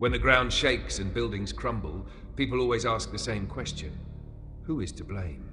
When the ground shakes and buildings crumble, people always ask the same question: who is to blame?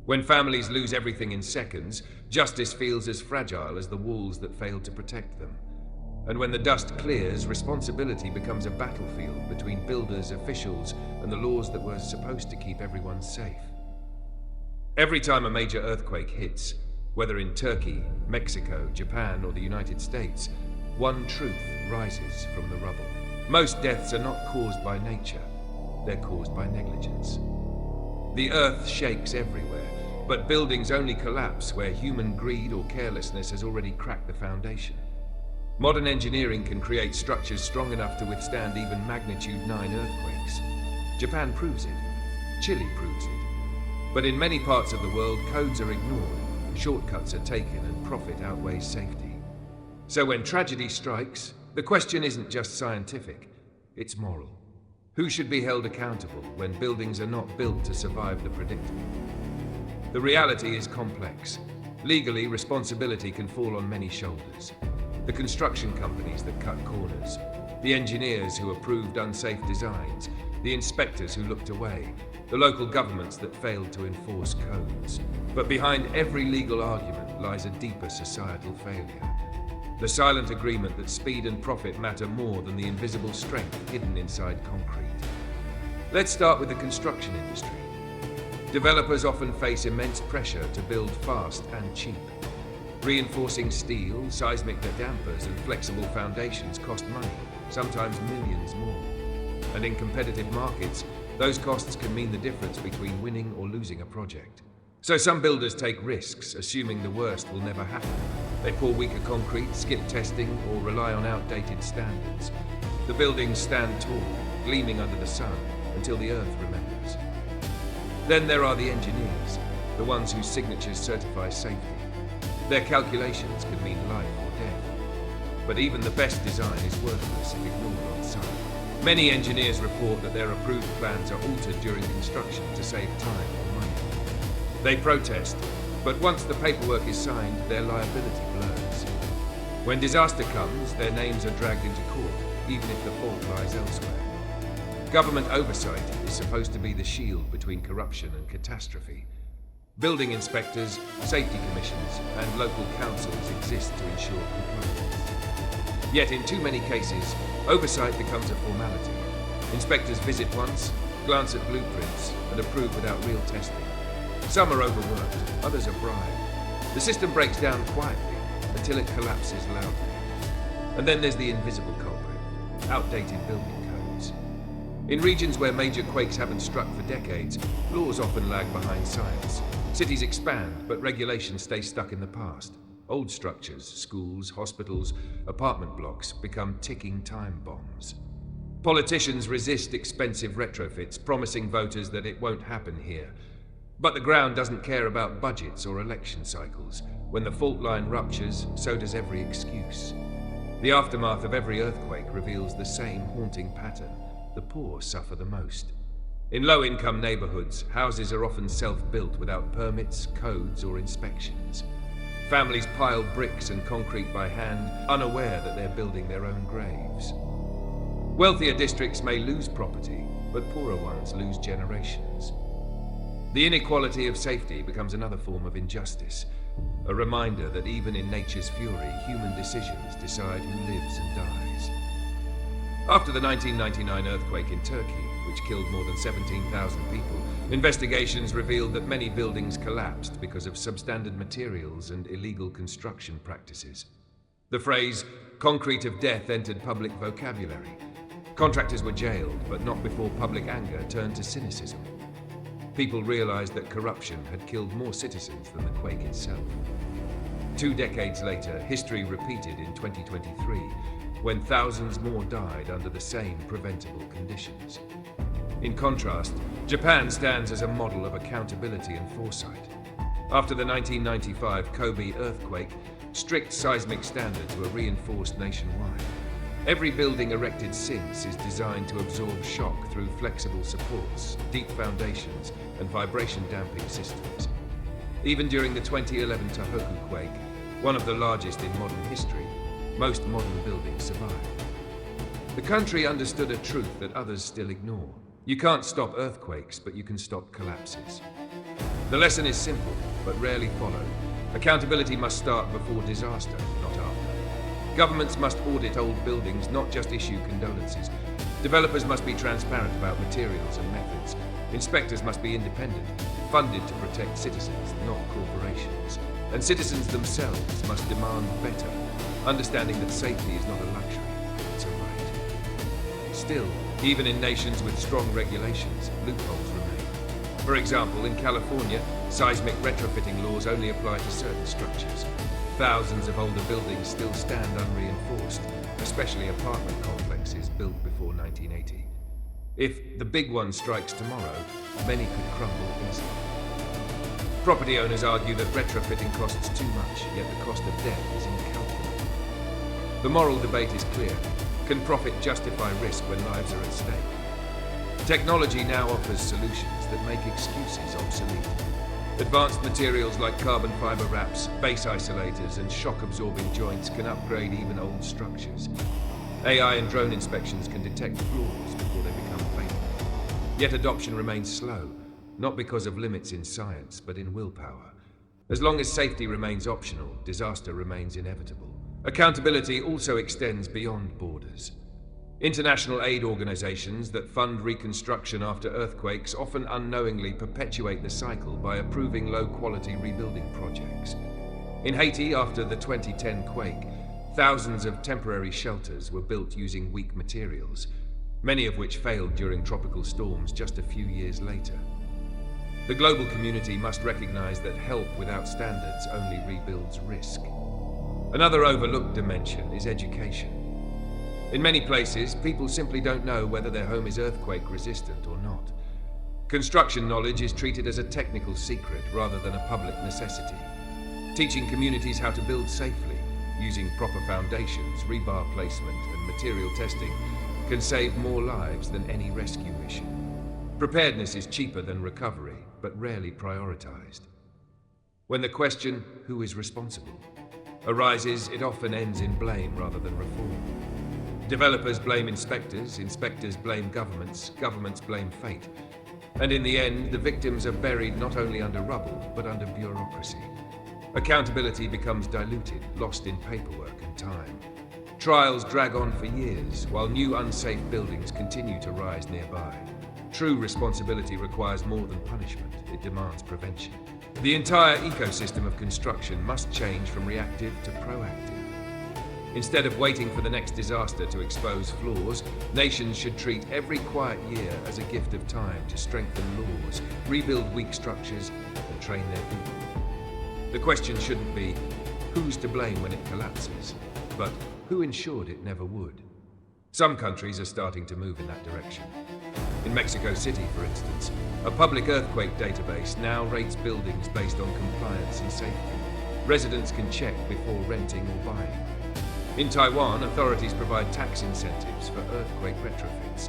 When families lose everything in seconds, justice feels as fragile as the walls that failed to protect them. And when the dust clears, responsibility becomes a battlefield between builders, officials, and the laws that were supposed to keep everyone safe. Every time a major earthquake hits, whether in Turkey, Mexico, Japan, or the United States, one truth rises from the rubble. Most deaths are not caused by nature, they're caused by negligence. The earth shakes everywhere, but buildings only collapse where human greed or carelessness has already cracked the foundation. Modern engineering can create structures strong enough to withstand even magnitude 9 earthquakes. Japan proves it. Chile proves it. But in many parts of the world, codes are ignored, shortcuts are taken, and profit outweighs safety. So when tragedy strikes, the question isn't just scientific, it's moral. Who should be held accountable when buildings are not built to survive the predictable? The reality is complex. Legally, responsibility can fall on many shoulders. The construction companies that cut corners, the engineers who approved unsafe designs, the inspectors who looked away, the local governments that failed to enforce codes. But behind every legal argument lies a deeper societal failure. The silent agreement that speed and profit matter more than the invisible strength hidden inside concrete. Let's start with the construction industry. Developers often face immense pressure to build fast and cheap. Reinforcing steel, seismic dampers, and flexible foundations cost money, sometimes millions more. And in competitive markets, those costs can mean the difference between winning or losing a project. So some builders take risks, assuming the worst will never happen. They pour weaker concrete, skip testing, or rely on outdated standards. The buildings stand tall, gleaming under the sun, until the earth remembers. Then there are the engineers, the ones whose signatures certify safety. Their calculations can mean life or death. But even the best design is worthless if ignored on site. Many engineers report that their approved plans are altered during construction to save time or money. They protest, but once the paperwork is signed, their liability blurs. When disaster comes, their names are dragged into court, even if the fault lies elsewhere. Government oversight is supposed to be the shield between corruption and catastrophe. Building inspectors, safety commissions, and local councils exist to ensure compliance. Yet in too many cases, oversight becomes a formality. Inspectors visit once, glance at blueprints, and approve without real testing. Some are overworked, others are bribed. The system breaks down quietly until it collapses loudly. And then there's the invisible culprit: outdated building codes. In regions where major quakes haven't struck for decades, laws often lag behind science. Cities expand, but regulations stay stuck in the past. Old structures, schools, hospitals, apartment blocks become ticking time bombs. Politicians resist expensive retrofits, promising voters that it won't happen here. But the ground doesn't care about budgets or election cycles. When the fault line ruptures, so does every excuse. The aftermath of every earthquake reveals the same haunting pattern. The poor suffer the most. In low-income neighborhoods, houses are often self-built without permits, codes, or inspections. Families pile bricks and concrete by hand, unaware that they're building their own graves. Wealthier districts may lose property, but poorer ones lose generations. The inequality of safety becomes another form of injustice, a reminder that even in nature's fury, human decisions decide who lives and dies. After the 1999 earthquake in Turkey, which killed more than 17,000 people, investigations revealed that many buildings collapsed because of substandard materials and illegal construction practices. The phrase, "concrete of death," entered public vocabulary. Contractors were jailed, but not before public anger turned to cynicism. People realized that corruption had killed more citizens than the quake itself. 2 decades later, history repeated in 2023, when thousands more died under the same preventable conditions. In contrast, Japan stands as a model of accountability and foresight. After the 1995 Kobe earthquake, strict seismic standards were reinforced nationwide. Every building erected since is designed to absorb shock through flexible supports, deep foundations, and vibration damping systems. Even during the 2011 Tohoku quake, one of the largest in modern history, most modern buildings survived. The country understood a truth that others still ignore. You can't stop earthquakes, but you can stop collapses. The lesson is simple, but rarely followed. Accountability must start before disaster, not after. Governments must audit old buildings, not just issue condolences. Developers must be transparent about materials and methods. Inspectors must be independent, funded to protect citizens, not corporations. And citizens themselves must demand better, understanding that safety is not a luxury, it's a right. Still, even in nations with strong regulations, loopholes remain. For example, in California, seismic retrofitting laws only apply to certain structures. Thousands of older buildings still stand unreinforced, especially apartment complexes built before 1980. If the big one strikes tomorrow, many could crumble instantly. Property owners argue that retrofitting costs too much, yet the cost of death is incalculable. The moral debate is clear. Can profit justify risk when lives are at stake? Technology now offers solutions that make excuses obsolete. Advanced materials like carbon fiber wraps, base isolators, and shock-absorbing joints can upgrade even old structures. AI and drone inspections can detect flaws before they become fatal. Yet adoption remains slow, not because of limits in science, but in willpower. As long as safety remains optional, disaster remains inevitable. Accountability also extends beyond borders. International aid organizations that fund reconstruction after earthquakes often unknowingly perpetuate the cycle by approving low-quality rebuilding projects. In Haiti, after the 2010 quake, thousands of temporary shelters were built using weak materials, many of which failed during tropical storms just a few years later. The global community must recognize that help without standards only rebuilds risk. Another overlooked dimension is education. In many places, people simply don't know whether their home is earthquake-resistant or not. Construction knowledge is treated as a technical secret rather than a public necessity. Teaching communities how to build safely, using proper foundations, rebar placement, and material testing, can save more lives than any rescue mission. Preparedness is cheaper than recovery, but rarely prioritized. When the question, who is responsible, arises, it often ends in blame rather than reform. Developers blame inspectors, inspectors blame governments, governments blame fate. And in the end, the victims are buried not only under rubble, but under bureaucracy. Accountability becomes diluted, lost in paperwork and time. Trials drag on for years, while new unsafe buildings continue to rise nearby. True responsibility requires more than punishment, it demands prevention. The entire ecosystem of construction must change from reactive to proactive. Instead of waiting for the next disaster to expose flaws, nations should treat every quiet year as a gift of time to strengthen laws, rebuild weak structures, and train their people. The question shouldn't be, who's to blame when it collapses, but who ensured it never would? Some countries are starting to move in that direction. In Mexico City, for instance, a public earthquake database now rates buildings based on compliance and safety. Residents can check before renting or buying. In Taiwan, authorities provide tax incentives for earthquake retrofits.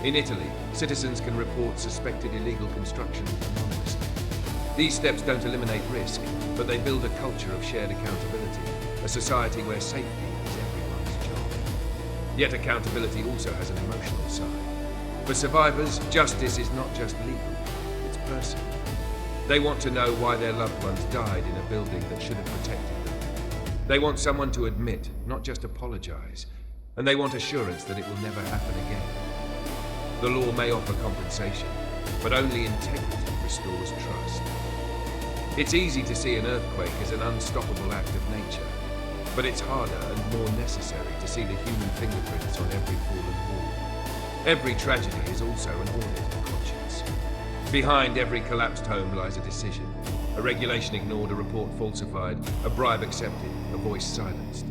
In Italy, citizens can report suspected illegal construction anonymously. These steps don't eliminate risk, but they build a culture of shared accountability, a society where safety is everyone's job. Yet accountability also has an emotional side. For survivors, justice is not just legal, it's personal. They want to know why their loved ones died in a building that should have protected them. They want someone to admit, not just apologize, and they want assurance that it will never happen again. The law may offer compensation, but only integrity restores trust. It's easy to see an earthquake as an unstoppable act of nature, but it's harder and more necessary to see the human fingerprints on every fallen wall. Every tragedy is also an audit of conscience. Behind every collapsed home lies a decision. A regulation ignored, a report falsified, a bribe accepted, a voice silenced.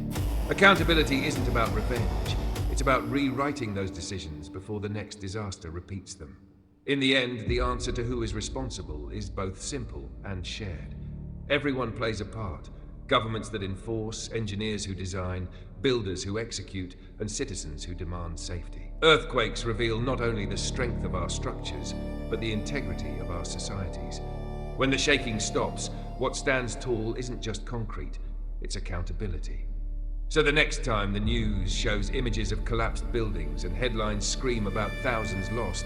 Accountability isn't about revenge. It's about rewriting those decisions before the next disaster repeats them. In the end, the answer to who is responsible is both simple and shared. Everyone plays a part. Governments that enforce, engineers who design, builders who execute, and citizens who demand safety. Earthquakes reveal not only the strength of our structures, but the integrity of our societies. When the shaking stops, what stands tall isn't just concrete, it's accountability. So the next time the news shows images of collapsed buildings and headlines scream about thousands lost,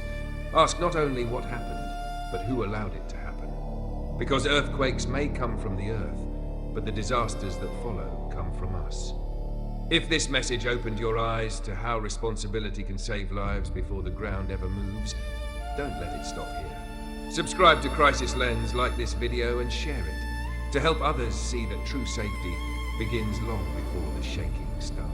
ask not only what happened, but who allowed it to happen. Because earthquakes may come from the earth, but the disasters that follow come from us. If this message opened your eyes to how responsibility can save lives before the ground ever moves, don't let it stop here. Subscribe to Crisis Lens, like this video and share it to help others see that true safety begins long before the shaking starts.